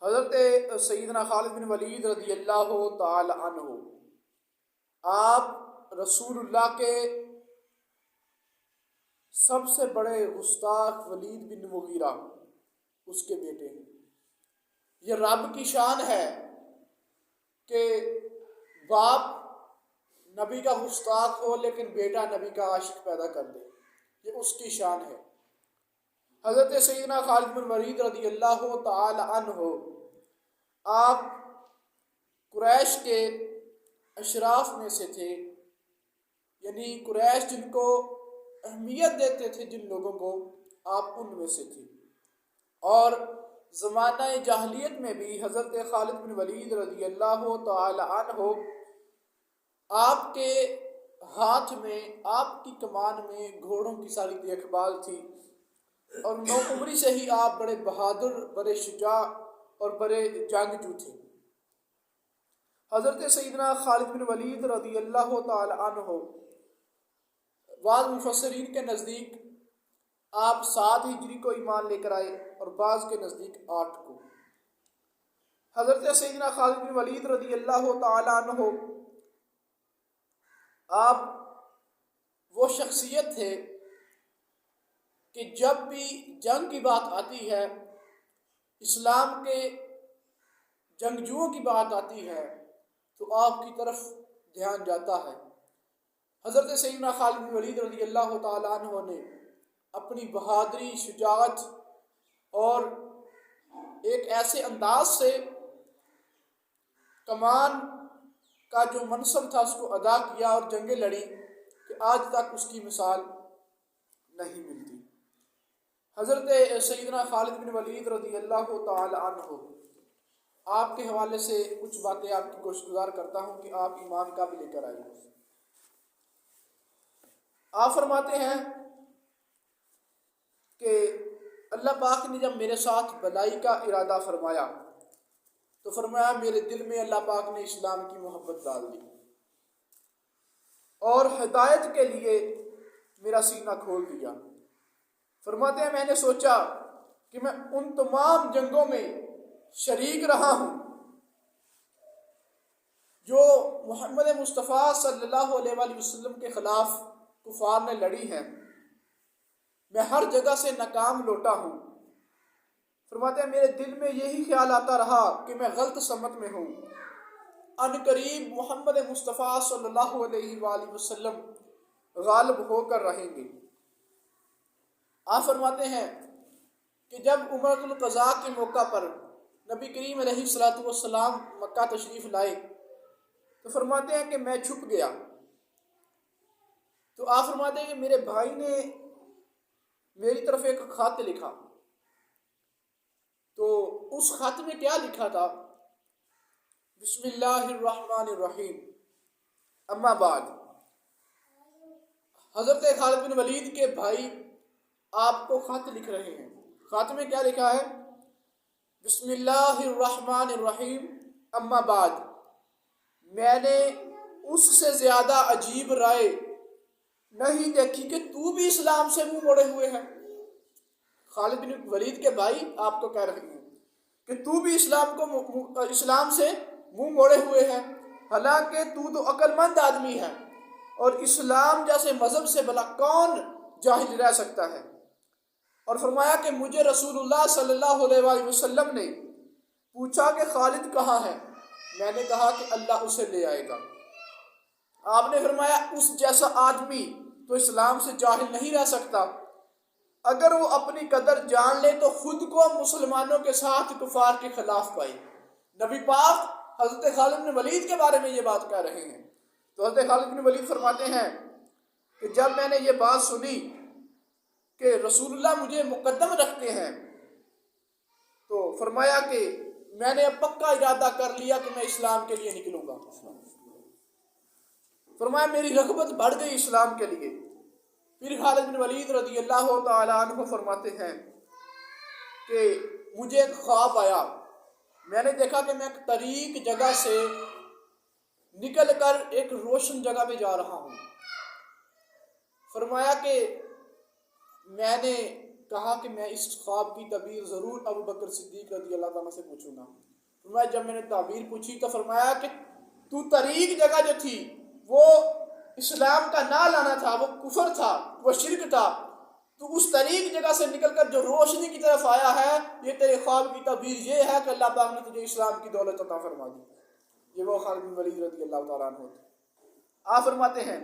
حضرت سیدنا خالد بن ولید رضی اللہ تعالی عنہ، آپ رسول اللہ کے سب سے بڑے گستاخ ولید بن مغیرہ اس کے بیٹے ہیں۔ یہ رب کی شان ہے کہ باپ نبی کا گستاخ ہو لیکن بیٹا نبی کا عاشق پیدا کر دے، یہ اس کی شان ہے۔ حضرت سیدنا خالد بن ولید رضی اللہ تعالی عنہ، آپ قریش کے اشراف میں سے تھے، یعنی قریش جن کو اہمیت دیتے تھے، جن لوگوں کو، آپ ان میں سے تھے۔ اور زمانہ جاہلیت میں بھی حضرت خالد بن ولید رضی اللہ تعالی عنہ، آپ کے ہاتھ میں، آپ کی کمان میں گھوڑوں کی ساری دیکھ بھال تھی، اور نوعمری سے ہی آپ بڑے بہادر، بڑے شجاع اور بڑے جنگجو تھے۔ حضرت سیدنا خالد بن ولید رضی اللہ تعالی عنہ، بعض مفسرین کے نزدیک آپ 7 ہجری کو ایمان لے کر آئے اور بعض کے نزدیک 8 کو۔ حضرت سیدنا خالد بن ولید رضی اللہ تعالی عنہ، آپ وہ شخصیت تھے کہ جب بھی جنگ کی بات آتی ہے، اسلام کے جنگجوؤں کی بات آتی ہے، تو آپ کی طرف دھیان جاتا ہے۔ حضرت سیدنا خالد بن ولید رضی اللہ تعالی عنہ نے اپنی بہادری، شجاعت اور ایک ایسے انداز سے کمان کا جو منصب تھا اس کو ادا کیا اور جنگیں لڑی کہ آج تک اس کی مثال نہیں ملتی۔ حضرت سیدنا خالد بن ولید رضی اللہ تعالی عنہ، آپ کے حوالے سے کچھ باتیں آپ کی کوشش گزار کرتا ہوں کہ آپ ایمان کا بھی لے کر آئیں۔ آپ فرماتے ہیں کہ اللہ پاک نے جب میرے ساتھ بلائی کا ارادہ فرمایا تو فرمایا میرے دل میں اللہ پاک نے اسلام کی محبت ڈال دی، اور ہدایت کے لیے میرا سینہ کھول دیا۔ فرماتے ہیں میں نے سوچا کہ میں ان تمام جنگوں میں شریک رہا ہوں جو محمد مصطفیٰ صلی اللہ علیہ وآلہ وسلم کے خلاف کفار نے لڑی ہیں، میں ہر جگہ سے ناکام لوٹا ہوں۔ فرماتے ہیں میرے دل میں یہی خیال آتا رہا کہ میں غلط سمت میں ہوں، ان قریب محمد مصطفیٰ صلی اللہ علیہ وآلہ وسلم غالب ہو کر رہیں گے۔ آپ فرماتے ہیں کہ جب عمرۃ القضاء کے موقع پر نبی کریم علیہ الصلوۃ والسلام مکہ تشریف لائے تو فرماتے ہیں کہ میں چھپ گیا، تو آپ فرماتے ہیں کہ میرے بھائی نے میری طرف ایک خط لکھا، تو اس خط میں کیا لکھا تھا؟ بسم اللہ الرحمن الرحیم، اما بعد۔ حضرت خالد بن ولید کے بھائی آپ کو خط لکھ رہے ہیں، خط میں کیا لکھا ہے؟ بسم اللہ الرحمن الرحیم، اما بعد، میں نے اس سے زیادہ عجیب رائے نہیں دیکھی کہ تو بھی اسلام سے منہ موڑے ہوئے ہیں۔ خالد بن ولید کے بھائی آپ کو کہہ رہے ہیں کہ تو بھی اسلام سے منہ موڑے ہوئے ہیں، حالانکہ تو عقل مند آدمی ہے، اور اسلام جیسے مذہب سے بھلا کون جاہل رہ سکتا ہے۔ اور فرمایا کہ مجھے رسول اللہ صلی اللہ علیہ وآلہ وسلم نے پوچھا کہ خالد کہاں ہے؟ میں نے کہا کہ اللہ اسے لے آئے گا۔ آپ نے فرمایا اس جیسا آدمی تو اسلام سے جاہل نہیں رہ سکتا، اگر وہ اپنی قدر جان لے تو خود کو مسلمانوں کے ساتھ کفار کے خلاف پائے۔ نبی پاک حضرت خالد بن ولید کے بارے میں یہ بات کہہ رہے ہیں۔ تو حضرت خالد بن ولید فرماتے ہیں کہ جب میں نے یہ بات سنی کہ رسول اللہ مجھے مقدم رکھتے ہیں، تو فرمایا کہ میں نے اب پکا ارادہ کر لیا کہ میں اسلام کے لیے نکلوں گا۔ فرمایا میری رغبت بڑھ گئی اسلام کے لیے۔ پھر خالد بن ولید رضی اللہ تعالی عنہ فرماتے ہیں کہ مجھے ایک خواب آیا، میں نے دیکھا کہ میں ایک طریق جگہ سے نکل کر ایک روشن جگہ پہ جا رہا ہوں۔ فرمایا کہ میں نے کہا کہ میں اس خواب کی تعبیر ضرور ابو بکر صدیق رضی اللہ تعالیٰ سے پوچھوں گا۔ فرمایا جب میں نے تعبیر پوچھی تو فرمایا کہ تو طریق جگہ جو تھی وہ اسلام کا نہ لانا تھا، وہ کفر تھا، وہ شرک تھا، تو اس طریق جگہ سے نکل کر جو روشنی کی طرف آیا ہے، یہ تیرے خواب کی تعبیر یہ ہے کہ اللہ پاک نے تجھے اسلام کی دولت عطا فرما دی۔ یہ وہ خالد بن ولید رضی اللہ تعالیٰ عنہ تھے۔ آپ فرماتے ہیں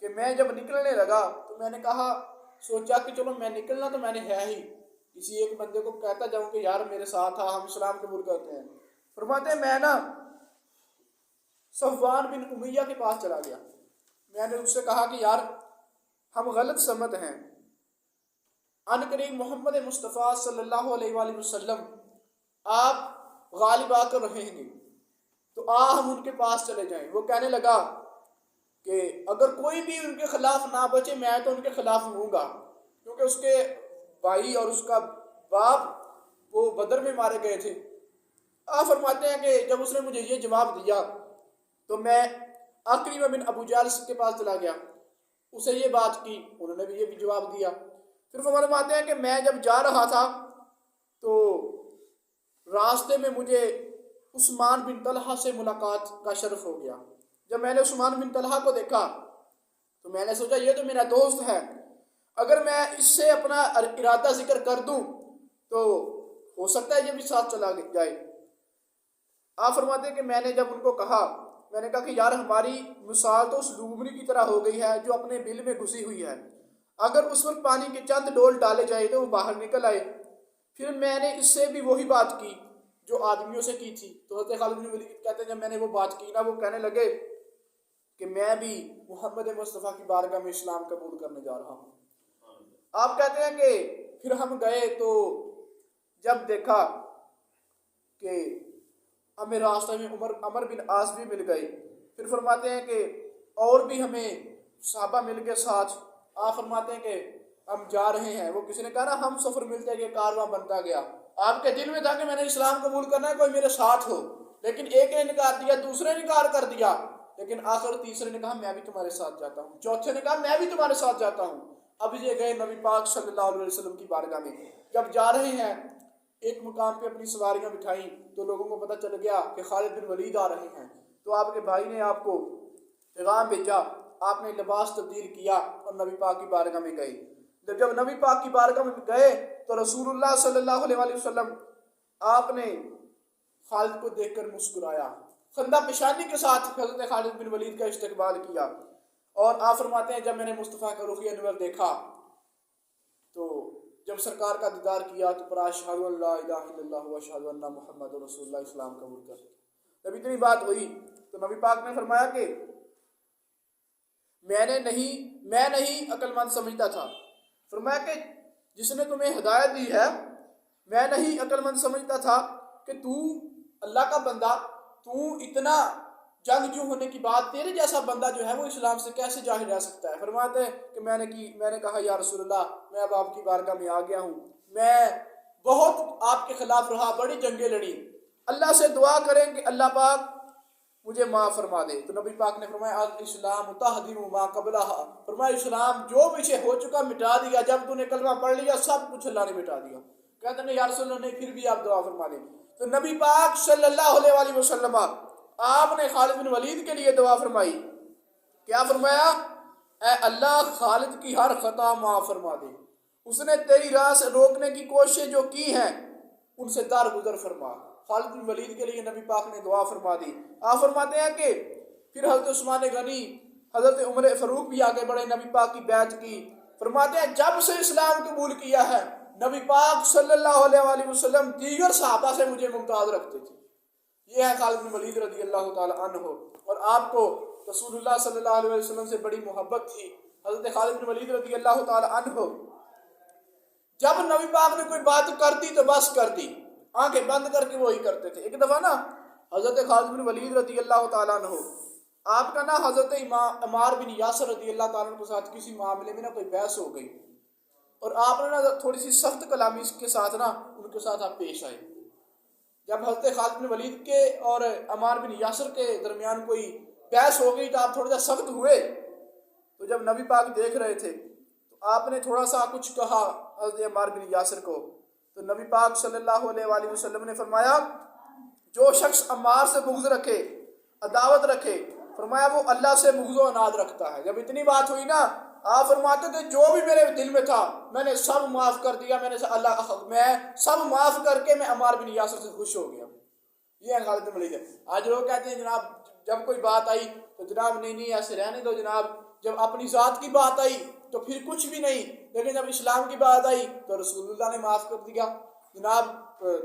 کہ میں جب نکلنے لگا تو میں نے کہا، سوچا کہ چلو میں نکلنا تو میں نے ہے ہی، کسی ایک بندے کو کہتا جاؤں کہ یار میرے ساتھ آ، ہم اسلام قبول کرتے ہیں۔ فرماتے ہیں میں نا صفوان بن امیہ کے پاس چلا گیا، میں نے اس سے کہا کہ یار ہم غلط سمت ہیں، ان قریب محمد مصطفیٰ صلی اللہ علیہ وآلہ وسلم آپ غالب آ کر رہیں گے، تو ہم ان کے پاس چلے جائیں۔ وہ کہنے لگا کہ اگر کوئی بھی ان کے خلاف نہ بچے میں تو ان کے خلاف ہوں گا، کیونکہ اس کے بھائی اور اس کا باپ وہ بدر میں مارے گئے تھے۔ آپ فرماتے ہیں کہ جب اس نے مجھے یہ جواب دیا تو میں عکرمہ بن ابو جہل کے پاس چلا گیا، اسے یہ بات کی، انہوں نے بھی یہ بھی جواب دیا۔ پھر فرماتے ہیں کہ میں جب جا رہا تھا تو راستے میں مجھے عثمان بن طلحہ سے ملاقات کا شرف ہو گیا۔ جب میں نے عثمان بن طلحہ کو دیکھا تو میں نے سوچا یہ تو میرا دوست ہے، اگر میں اس سے اپنا ارادہ ذکر کر دوں تو ہو سکتا ہے یہ بھی ساتھ چلا جائے۔ آپ فرماتے ہیں کہ میں نے جب ان کو کہا، میں نے کہا کہ یار ہماری مثال تو اس لومڑی کی طرح ہو گئی ہے جو اپنے بل میں گھسی ہوئی ہے، اگر اس وقت پانی کے چند ڈول ڈالے جائے تو وہ باہر نکل آئے۔ پھر میں نے اس سے بھی وہی بات کی جو آدمیوں سے کی تھی۔ تو حضرت خالد بن ولید کہتے ہیں جب میں نے وہ بات کی نا، وہ کہنے لگے کہ میں بھی محمد مصطفیٰ کی بارگاہ میں اسلام قبول کرنے جا رہا ہوں۔ آپ کہتے ہیں کہ پھر ہم گئے تو جب دیکھا کہ ہمیں راستے میں عمر بن عاص بھی مل گئے، پھر فرماتے ہیں کہ اور بھی ہمیں صحابہ مل کے ساتھ۔ آپ فرماتے ہیں کہ ہم جا رہے ہیں، وہ کسی نے کہا نا ہم سفر ملتے کہ کارواں بنتا گیا۔ آپ کے دل میں تھا کہ میں نے اسلام قبول کرنا ہے، کوئی میرے ساتھ ہو، لیکن ایک نے انکار دیا، دوسرے نے انکار کر دیا، لیکن آخر تیسرے نے کہا میں بھی تمہارے ساتھ جاتا ہوں، چوتھے نے کہا میں بھی تمہارے ساتھ جاتا ہوں۔ اب یہ گئے نبی پاک صلی اللہ علیہ وسلم کی بارگاہ میں، جب جا رہے ہیں ایک مقام پہ اپنی سواریاں بٹھائیں تو لوگوں کو پتہ چل گیا کہ خالد بن ولید آ رہے ہیں، تو آپ کے بھائی نے آپ کو پیغام بھیجا، آپ نے لباس تبدیل کیا اور نبی پاک کی بارگاہ میں گئے۔ جب نبی پاک کی بارگاہ میں گئے تو رسول اللہ صلی اللہ علیہ وآلہ وسلم آپ نے خالد کو دیکھ کر مسکرایا، خندہ پیشانی کے ساتھ حضرت خالد بن ولید کا استقبال کیا۔ اور آپ فرماتے ہیں جب میں نے مصطفیٰ کا رخ انور دیکھا تو جب سرکار کا دیدار کیا تو پر اشہد ان لا الہ الا اللہ واشہد ان محمد رسول اللہ اسلام قبول کر۔ جب اتنی بات ہوئی تو نبی پاک نے فرمایا کہ میں نہیں عقل مند سمجھتا تھا، فرمایا کہ جس نے تمہیں ہدایت دی ہے، میں نہیں عقل مند سمجھتا تھا کہ تو اللہ کا بندہ، تو اتنا جنگجو ہونے کی بات تیرے جیسا بندہ جو ہے وہ اسلام سے کیسے جاہل رہ سکتا ہے۔ فرماتے ہیں کہ میں نے کہا یا رسول اللہ میں اب آپ کی بارگاہ میں آ گیا ہوں، میں بہت آپ کے خلاف رہا، بڑی جنگیں لڑی، اللہ سے دعا کریں کہ اللہ پاک مجھے معاف فرما دے۔ تو نبی پاک نے فرمایا الاسلام تہدم ما قبلہا، فرمایا اسلام جو پیچھے ہو چکا مٹا دیا، جب تو نے کلمہ پڑھ لیا سب کچھ اللہ نے مٹا دیا۔ کہتے ہیں یا رسول اللہ نے پھر بھی آپ دعا فرما دیں۔ تو نبی پاک صلی اللہ علیہ وآلہ وسلم آپ نے خالد بن ولید کے لیے دعا فرمائی، کیا فرمایا؟ اے اللہ خالد کی ہر خطا معاف فرما دے، اس نے تیری راہ سے روکنے کی کوشش جو کی ہیں ان سے درگزر فرما۔ خالد بن ولید کے لیے نبی پاک نے دعا فرما دی۔ آپ فرماتے ہیں کہ پھر حضرت عثمان غنی، حضرت عمر فاروق بھی آگے بڑھے، نبی پاک کی بیعت کی۔ فرماتے ہیں جب سے اسلام قبول کیا ہے نبی پاک صلی اللہ علیہ وآلہ وسلم دیگر صحابہ سے مجھے ممتاز رکھتے تھے۔ یہ ہے خالد بن ولید رضی اللہ تعالی عنہ، اور آپ کو رسول اللہ صلی اللہ علیہ وسلم سے بڑی محبت تھی۔ حضرت خالد بن ولید رضی اللہ تعالی عنہ جب نبی پاک نے کوئی بات کر دی تو بس کر دی، آنکھیں بند کر کے وہی کرتے تھے۔ ایک دفعہ نا حضرت خالد بن ولید رضی اللہ تعالیٰ عنہ، آپ کا نا حضرت عمار بن یاسر رضی اللہ تعالیٰ عنہ کے ساتھ کسی معاملے میں نا کوئی بحث ہو گئی، اور آپ نے نا تھوڑی سی سخت کلامی کے ساتھ نا ان کے ساتھ آپ پیش آئے۔ جب حضرت خالد بن ولید کے اور عمار بن یاسر کے درمیان کوئی بحث ہو گئی تو آپ تھوڑا سا سخت ہوئے، تو جب نبی پاک دیکھ رہے تھے تو آپ نے تھوڑا سا کچھ کہا حضرت عمار بن یاسر کو، تو نبی پاک صلی اللہ علیہ وآلہ وسلم نے فرمایا جو شخص عمار سے بغض رکھے، عداوت رکھے، فرمایا وہ اللہ سے بغض و عناد رکھتا ہے۔ جب اتنی بات ہوئی نا، آپ فرماتے تھے جو بھی میرے دل میں تھا میں نے سب معاف کر دیا، میں سب معاف کر کے میں عمار بن یاسر سے خوش ہو گیا۔ یہ خالد بن ولید ہے۔ آج لوگ کہتے ہیں جناب جب کوئی بات آئی تو جناب نہیں ایسے رہنے دو جناب، جب اپنی ذات کی بات آئی تو پھر کچھ بھی نہیں، لیکن جب اسلام کی بات آئی تو رسول اللہ نے معاف کر دیا، جناب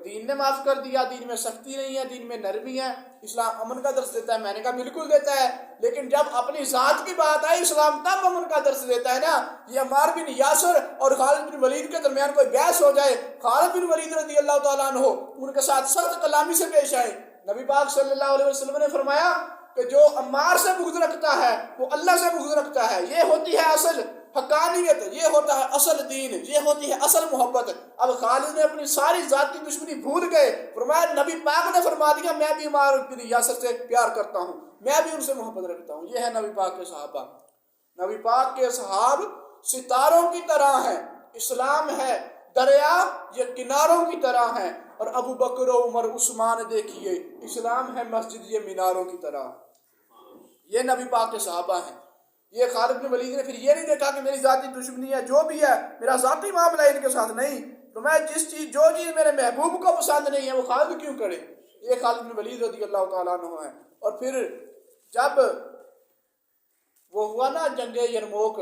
دین نے معاف کر دیا، دین میں سختی نہیں ہے، دین میں نرمی ہے، اسلام امن کا درس دیتا ہے۔ میں نے کہا بالکل دیتا ہے، لیکن جب اپنی ذات کی بات آئی اسلام تب امن کا درس دیتا ہے نا۔ یہ عمار بن یاسر اور خالد بن ولید کے درمیان کوئی بحث ہو جائے، خالد بن ولید رضی اللہ تعالیٰ عنہ ان کے ساتھ سخت کلامی سے پیش آئے، نبی پاک صلی اللہ علیہ وسلم نے فرمایا کہ جو عمار سے بغض رکھتا ہے وہ اللہ سے بغض رکھتا ہے۔ یہ ہوتی ہے اصل حقانیت، یہ ہوتا ہے اصل دین، یہ ہوتی ہے اصل محبت۔ اب خالد نے اپنی ساری ذاتی دشمنی بھول گئے، فرمایا نبی پاک نے فرما دیا میں بھی عمار بن یاسر سے پیار کرتا ہوں، میں بھی ان سے محبت رکھتا ہوں۔ یہ ہے نبی پاک کے صحابہ۔ نبی پاک کے صحاب ستاروں کی طرح ہیں، اسلام ہے دریا یہ کناروں کی طرح ہیں، اور ابو بکر و عمر عثمان دیکھیے اسلام ہے مسجد یہ میناروں کی طرح۔ یہ نبی پاک کے صحابہ ہیں۔ یہ خالد بن ولید نے پھر یہ نہیں دیکھا کہ میری ذاتی دشمنی ہے، جو بھی ہے میرا ذاتی معاملہ ان کے ساتھ نہیں، تو میں جو چیز میرے محبوب کو پسند نہیں ہے وہ خالد کیوں کرے۔ یہ خالد بن ولید رضی اللہ تعالیٰ عنہ ہے۔ اور پھر جب وہ ہوا نا جنگ یرموک،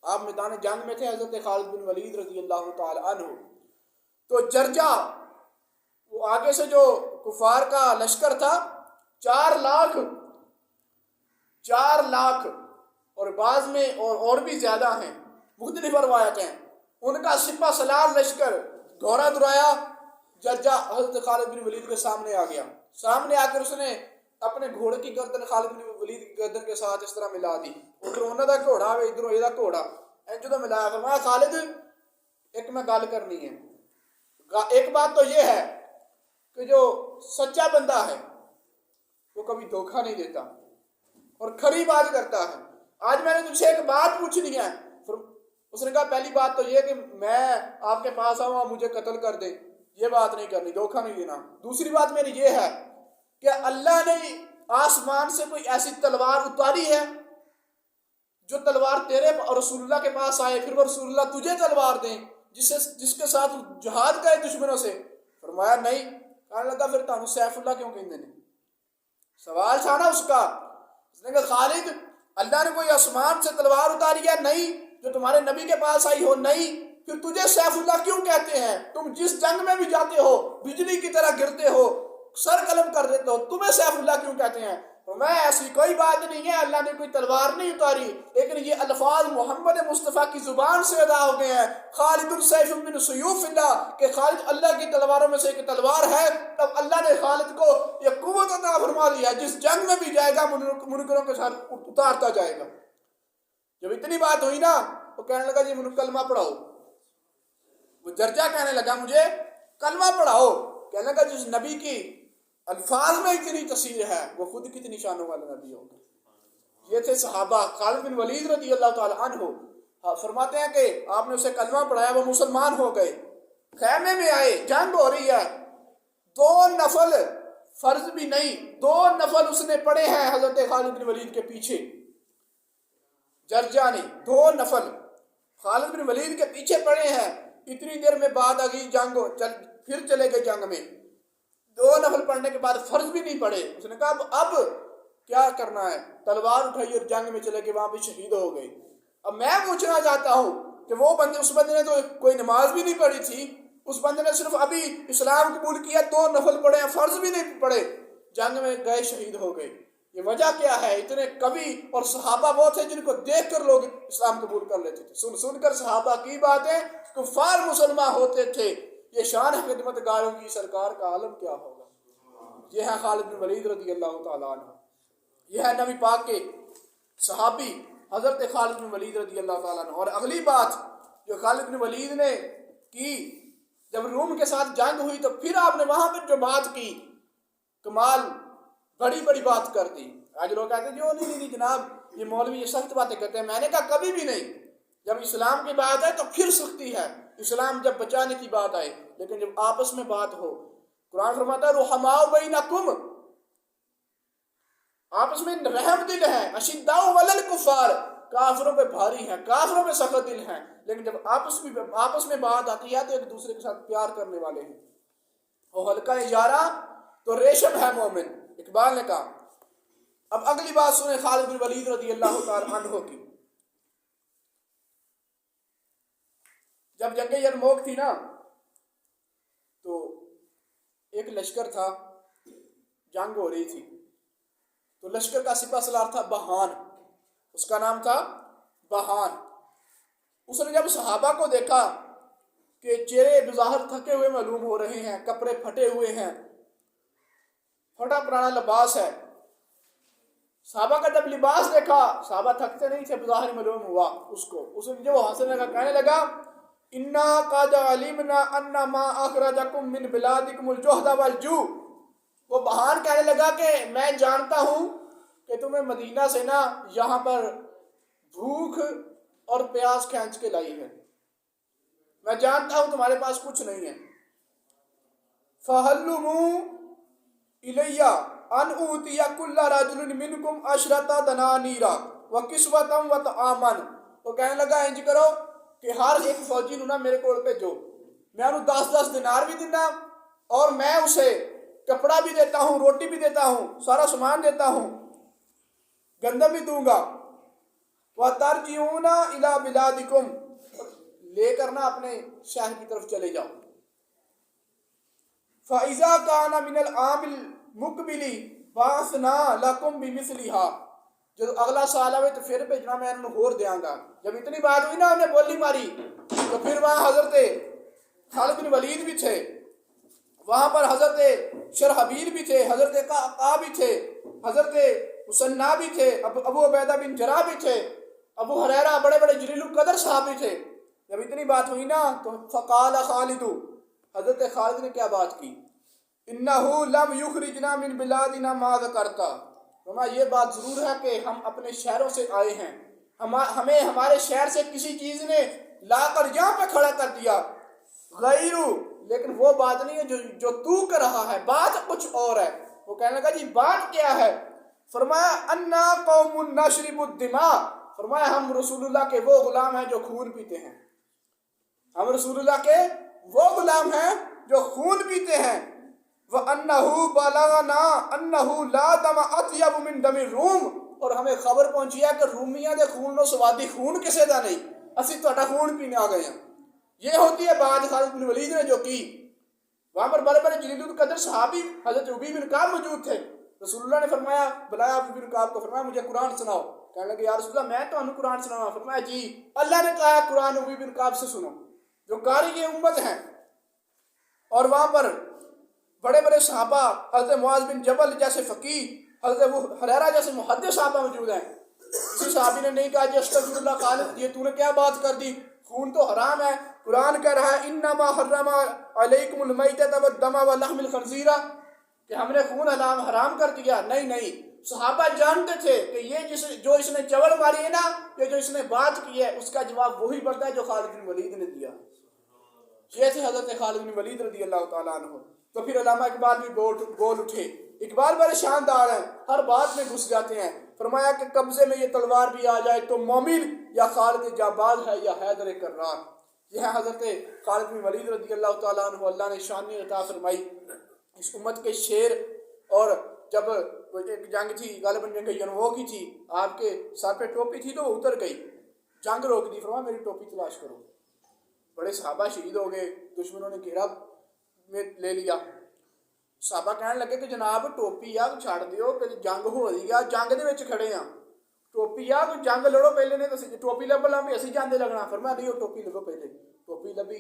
آپ میدان جنگ میں تھے حضرت خالد بن ولید رضی اللہ تعالیٰ عنہ، تو جرجا وہ آگے سے جو کفار کا لشکر تھا 4 لاکھ اور بعض میں اور بھی زیادہ ہیں، مختلف روایتیں ہیں، ان کا سپہ سالار لشکر گھوڑا درایا، جرجا حضرت خالد بن ولید کے سامنے آ گیا، سامنے آ کر اس نے اپنے گھوڑے کی گردن خالد بن ولید کی گردن کے ساتھ اس طرح ملا دی، ادھر انہوں دا گھوڑا ادھر یہ گھوڑا جو ملایا، فرمایا خالد ایک میں گل کرنی ہے، ایک بات تو یہ ہے کہ جو سچا بندہ ہے وہ کبھی دھوکہ نہیں دیتا اور کھری بات کرتا ہے۔ آج میں نے تجھ سے ایک بات پوچھنی ہے، اس نے کہا پہلی بات تو یہ کہ میں آپ کے پاس آؤں آپ مجھے قتل کر دیں، یہ بات نہیں کرنی، دھوکہ نہیں دینا۔ دوسری بات میری یہ ہے کہ اللہ نے آسمان سے کوئی ایسی تلوار اتاری ہے جو تلوار تیرے اور رسول اللہ کے پاس آئے، پھر وہ رسول اللہ تجھے تلوار دیں جس کے ساتھ جہاد کرے دشمنوں سے؟ فرمایا نہیں۔ کہنے لگا پھر تانوں سیف اللہ کیوں کہندے نے؟ سوال تھا نا اس کا۔ اس نے کہا خالد اللہ نے کوئی آسمان سے تلوار اتاری ہے؟ نہیں۔ جو تمہارے نبی کے پاس آئی ہو؟ نہیں۔ پھر تجھے سیف اللہ کیوں کہتے ہیں؟ تم جس جنگ میں بھی جاتے ہو بجلی کی طرح گرتے ہو، سر قلم کر دیتے ہو، تمہیں سیف اللہ کیوں کہتے ہیں؟ میں ایسی کوئی بات نہیں ہے، اللہ نے کوئی تلوار نہیں اتاری، لیکن یہ الفاظ محمد مصطفیٰ کی زبان سے ادا ہو گئے ہیں، خالد السیف من سیوف اللہ، کہ خالد اللہ کی تلواروں میں سے ایک تلوار ہے۔ تب اللہ نے خالد کو یہ قوت عطا فرما دیا، جس جنگ میں بھی جائے گا منکروں کے ساتھ اتارتا جائے گا۔ جب اتنی بات ہوئی نا وہ کہنے لگا جی مجھے کلمہ پڑھاؤ۔ وہ جرجا کہنے لگا مجھے کلمہ پڑھاؤ۔ کہنے لگا جس نبی کی الفاظ میں اتنی تاثیر ہے وہ خود کتنی شانوں والا نبی ہوگا۔ یہ تھے صحابہ۔ خالد بن ولید رضی اللہ تعالیٰ عنہ فرماتے ہیں کہ آپ نے اسے کلمہ پڑھایا، وہ مسلمان ہو گئے، خیمے میں آئے، جنگ ہو رہی ہے، 2 نفل فرض بھی نہیں، 2 نفل اس نے پڑھے ہیں حضرت خالد بن ولید کے پیچھے، جرجا نے 2 نفل خالد بن ولید کے پیچھے پڑھے ہیں۔ اتنی دیر میں بعد آ گئی جنگ، پھر چلے گئے جنگ میں، 2 نفل پڑھنے کے بعد فرض بھی نہیں پڑھے۔ اس نے کہا اب کیا کرنا ہے؟ تلوار اٹھائی اور جنگ میں چلے گئے، وہاں پہ شہید ہو گئے۔ اب میں پوچھنا چاہتا ہوں کہ وہ بندے، اس بندے نے تو کوئی نماز بھی نہیں پڑھی تھی، اس بندے نے صرف ابھی اسلام قبول کیا، 2 نفل پڑھے ہیں، فرض بھی نہیں پڑھے، جنگ میں گئے شہید ہو گئے۔ یہ وجہ کیا ہے؟ اتنے کوی اور صحابہ وہ تھے جن کو دیکھ کر لوگ اسلام قبول کر لیتے تھے، سن کر صحابہ کی باتیں کفار مسلمان ہوتے تھے۔ یہ شان خدمت گاروں کی سرکار کا عالم کیا ہوگا۔ یہ ہے خالد بن ولید رضی اللہ تعالیٰ عنہ، یہ ہے نبی پاک کے صحابی حضرت خالد بن ولید رضی اللہ تعالیٰ عنہ۔ اور اگلی بات جو خالد بن ولید نے کی، جب روم کے ساتھ جنگ ہوئی تو پھر آپ نے وہاں پر جو بات کی کمال، بڑی بڑی بات کر دی۔ آج لوگ کہتے ہیں جو نہیں جناب یہ مولوی یہ سخت باتیں کرتے ہیں، میں نے کہا کبھی بھی نہیں۔ جب اسلام کی بات ہے تو پھر سختی ہے، اسلام جب بچانے کی بات آئے، لیکن جب آپس میں بات ہو، قرآن فرماتا ہے رحماء بینکم، آپس میں رحم دل ہے، اشداء علی الکفار، کافروں پہ بھاری ہیں، کافروں پہ سخت دل ہیں، لیکن جب آپس میں بات آتی ہے تو ایک دوسرے کے ساتھ پیار کرنے والے ہیں۔ وہ ہلکا یارہ تو ریشم ہے مومن، اقبال نے کہا۔ اب اگلی بات سنیں خالد بن ولید رضی اللہ تعالی عنہ کی۔ جب جنگ یرموک تھی نا تو ایک لشکر تھا، جنگ ہو رہی تھی، تو لشکر کا سپہ سالار تھا بہان، اس کا نام تھا بہان۔ اس نے جب صحابہ کو دیکھا کہ چہرے بظاہر تھکے ہوئے معلوم ہو رہے ہیں، کپڑے پھٹے ہوئے ہیں، پھٹا پرانا لباس ہے، صحابہ کا جب لباس دیکھا، صحابہ تھکتے نہیں تھے، بظاہر معلوم ہوا اس کو، اس نے جو ہنسنے لگا، کہنے لگا انا قد علمنا ان ما اخرجکم من بلادکم الجہد والجوع۔ وہ بہان کہنے لگا کہ میں جانتا ہوں کہ تمہیں مدینہ سے نا یہاں پر بھوک اور پیاس کھینچ کے لائی ہے، میں جانتا ہوں تمہارے پاس کچھ نہیں ہے۔ فَهَلُّمُوا إِلَيَّ أَنْ أُوتِيَ كُلَّ رَجُلٍ مِّنْكُمْ عَشْرَةَ دَنَانِيرَ وَكِسْوَةً وَطَعَامًا۔ وہ کہنے لگا انج کرو کہ ہر ایک فوجی نو نا میرے کول بھیجو، میں انہوں 10 دینار بھی دینا اور میں اسے کپڑا بھی دیتا ہوں، روٹی بھی دیتا ہوں، سارا سامان دیتا ہوں، گندم بھی دوں گا۔ وَتَرْجِعُونَ إِلَى بِلَادِكُمْ، لے کر نا اپنے شہر کی طرف چلے جاؤ۔ فَإِذَا كَانَ مِنَ الْعَامِ الْمُقْبِلِ بَعَثْنَا لَكُمْ بِمِثْلِهَا، جب اگلا سال آئے تو پھر بھیجنا، میں انہوں ہور دیاں گا۔ جب اتنی بات ہوئی نا انہیں بولی ماری، تو پھر وہاں حضرت خالد بن ولید بھی تھے، وہاں پر حضرت شرحبیل بھی تھے، حضرت قعقاع بھی تھے، حضرت مسنہ بھی تھے، ابو عبیدہ بن جراح بھی تھے، ابو ہریرہ بڑے بڑے جلیل القدر صحابی تھے۔ جب اتنی بات ہوئی نا تو فقال خالد، حضرت خالد نے کیا بات کی، انہو لم یخرجنا من بلادنا ما ذکرتا، یہ بات ضرور ہے کہ ہم اپنے شہروں سے آئے ہیں، ہمیں ہمارے شہر سے کسی چیز نے لا کر یہاں پہ کھڑا کر دیا، غیرو، لیکن وہ بات نہیں ہے جو تو کر رہا ہے، بات کچھ اور ہے۔ وہ کہنے لگا جی بات کیا ہے؟ فرمایا انا قوم نشرب الدماء، فرمایا ہم رسول اللہ کے وہ غلام ہیں جو خون پیتے ہیں، ہم رسول اللہ کے وہ غلام ہیں جو خون پیتے ہیں۔ وَأَنَّهُ بَلَغَنَا أَنَّهُ لَا دَمَ أَطْيَبُ مِن دَمِ الرُّومِ، اور ہمیں خبر پہنچی ہے کہ رومیاں دے خون نو سوادی خون کسے دا نہیں، اسی تو خون پینے آ گئے ہیں۔ یہ ہوتی ہے بات خالد بن ولید نے جو کی۔ وہاں پر بڑے بڑے جلیل القدر صحابی حضرت ابی بن کعب موجود تھے، رسول اللہ نے فرمایا، بلایا ابی بن کعب کو، فرمایا مجھے قرآن سناؤ۔ کہنے لگے یا رسول اللہ میں تو انہوں قرآن سناؤں، فرمایا جی اللہ نے کہا قرآن ابی بن کعب سے سنو جو قاری امت ہیں۔ اور وہاں پر بڑے بڑے صحابہ، حضرت معاذ بن جبل جیسے فقیہ، حضرت ابو ہریرہ جیسے محدث صحابہ موجود ہیں۔ کسی صحابی نے نہیں کہا جی استغفر اللہ خالد، یہ تو نے کیا بات کر دی، خون تو حرام ہے، قرآن کہہ رہا ہے انما حرم علیکم المیتۃ والدم ولحم الخنزیر، کہ ہم نے خون حرام کر دیا۔ نہیں، صحابہ جانتے تھے کہ یہ جو اس نے چوڑ ماری ہے نا، یہ جو اس نے بات کی ہے، اس کا جواب وہی بنتا ہے جو خالد بن ولید نے دیا۔ یہ تھے حضرت خالد بن ولید رضی اللہ تعالیٰ عنہ۔ تو پھر علامہ اقبال بھی بول اٹھے، اقبال بڑے شاندار ہیں، ہر بات میں گھس جاتے ہیں۔ فرمایا کہ قبضے میں یہ تلوار بھی آ جائے تو مومن یا خالد جاباز ہے یا حیدر کرار۔ یہ ہے حضرت خالد بن ولید رضی اللہ تعالیٰ عنہ، اللہ نے شان عطا فرمائی، اس امت کے شیر۔ اور جب ایک جنگ تھی، غالباً جنگ یرموک کی تھی، آپ کے سر پہ ٹوپی تھی تو وہ اتر گئی، جنگ روک دی، فرمایا میری ٹوپی تلاش کرو۔ بڑے صحابہ شہید ہو گئے، دشمنوں نے گھیرا میں لے لیا۔ صحابہ کہنے لگے کہ جناب ٹوپی آ چھڑ دیو کہ جنگ ہو رہی ہے، جنگ دے وچ کھڑے ہیں، ٹوپی آ کوئی جنگ لڑو پہلے نے تو ٹوپی لبلا بھی اسی جاندے لگنا۔ فرمایا نہیں، وہ ٹوپی لگو پہلے۔ ٹوپی لبی،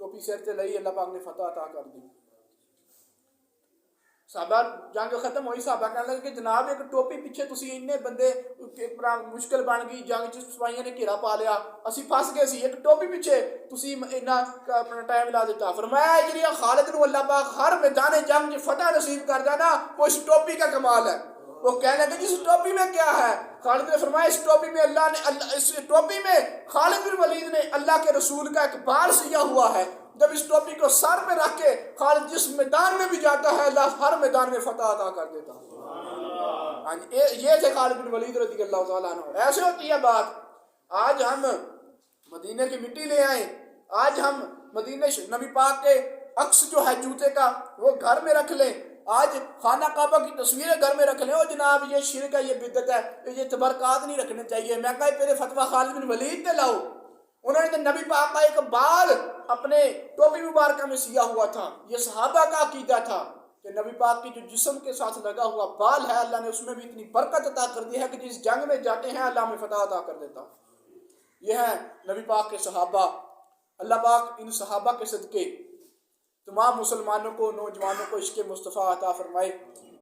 ٹوپی سر تے لئی، اللہ پاک نے فتح عطا کر دی۔ صحابہ جنگ ختم ہوئی، صحابہ کہنے لگے کہ جناب ایک ٹوپی پیچھے تسی اتنے بندے مشکل بن گئی، جنگ چ سپاہیاں نے گھیرا پا لیا، اسی پھس گئے سی، ایک ٹوپی پیچھے تسی اتنا اپنا ٹائم لا دیتا۔ فرمایا جی خالد نو اللہ پاک ہر میدان جنگ فتح نصیب کر جانا، وہ اس ٹوپی کا کمال ہے۔ وہ کہنے لگے اس ٹوپی میں کیا ہے؟ خالد نے فرمایا اس ٹوپی میں اس ٹوپی میں خالد بن ولید نے اللہ کے رسول کا ایک بال سیا ہوا ہے، جب اس ٹوپی کو سر پہ رکھ کے خالد جس میدان میں بھی جاتا ہے اللہ ہر میدان میں فتح عطا کر دیتا ہے۔ یہ تھے خالد بن ولید رضی اللہ تعالیٰ عنہ۔ ایسے ہوتی ہے بات، آج ہم مدینے کی مٹی لے آئیں، آج ہم مدینے نبی پاک کے عکس جو ہے جوتے کا وہ گھر میں رکھ لیں، آج خانہ کعبہ کی تصویریں گھر میں رکھ لیں، اور جناب یہ شرک ہے، یہ بدعت ہے، یہ تبرکات نہیں رکھنے چاہیے۔ میں کہا پہلے فتویٰ خالد بن ولید نے لاؤ، انہوں نے نبی پاک کا ایک بال اپنے ٹوپی مبارکہ میں سیا ہوا تھا۔ یہ صحابہ کا عقیدہ تھا کہ نبی پاک کی جو جسم کے ساتھ لگا ہوا بال ہے اللہ نے اس میں بھی اتنی برکت عطا کر دی ہے کہ جس جنگ میں جاتے ہیں اللہ میں فتح عطا کر دیتا۔ یہ ہیں نبی پاک کے صحابہ۔ اللہ پاک ان صحابہ کے صدقے تمام مسلمانوں کو، نوجوانوں کو عشق مصطفیٰ عطا فرمائے۔